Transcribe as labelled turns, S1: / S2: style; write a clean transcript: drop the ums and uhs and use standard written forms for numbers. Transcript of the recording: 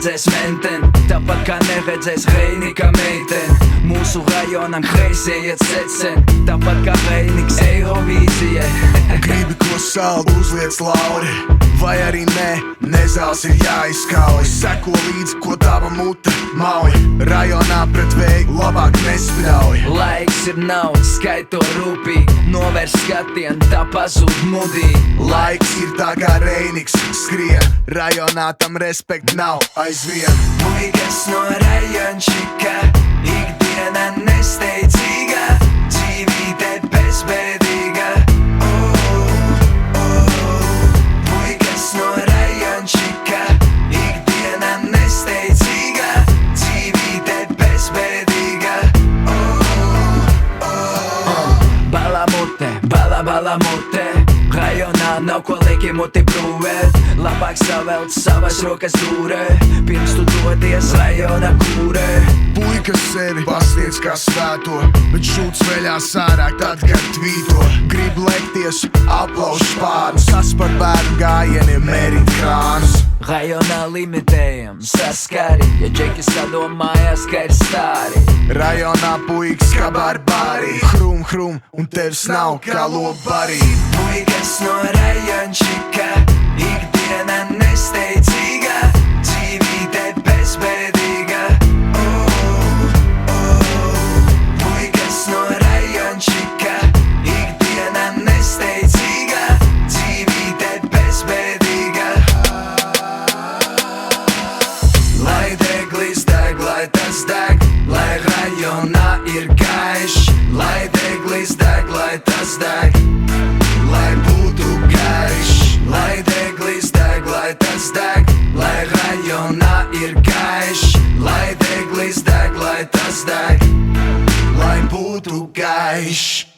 S1: neredzēs menten, tāpat kā neredzēs Reinika meiten. Mūsu rajonam kreisie iet secen, tāpat kā Reiniks Eirovīzijai.
S2: Gribi ko saldu, uzliec lauri, vai arī nē, nezāls ir jāizkauj. Seko līdzi, ko tava mute mauj, rajonā pret vēju labāk nespļauj.
S1: Laiks ir naudas, skaito rūpīgi, novērs skatienu, tā pazūd mudīgi.
S2: Laiks ir tā kā Reiniks skrien, rajonā tam respekt nav aizvien.
S1: Puikas no rajončika, ikdiena nesteidzīga, dzīvīte bezbēdīga. Puikas no rajončika, ikdiena nesteidzīga, dzīvīte bezbēdīga. Bala mute, rajonā nav ko lieki muti brūvēt. Labāk savēlt savas rokas dūrē, pirms tu dodies rajona kūrē.
S2: Puikas sevi pasniedz kā svēto, bet šūts veļās ārā tad, kad tvīto. Grib lekties, aplauž spārnus, kas par bērnu gājieniem mērīt krānus.
S1: Rajonā limitējam saskari, ja džeki sadomājās, ka ir stāri.
S2: Rajonā puikas kā barbāri, hrum hrum un tevs nav kā lobarī.
S1: Puikas no rajončika, ikdiena nesteidzīga, dzīvīte bezbēdīga. Puikas no rajončika, ikdiena nesteidzīga, dzīvīte bezbēdīga. Lai deglis deg, lai tas deg, lai rajonā ir gaišs. Lai deglis deg, lai tas deg, lai būtu gaišs. Lai deglis deg, lai tas deg, lai rajonā ir gaišs. Lai deglis deg, lai tas deg, lai būtu gaišs.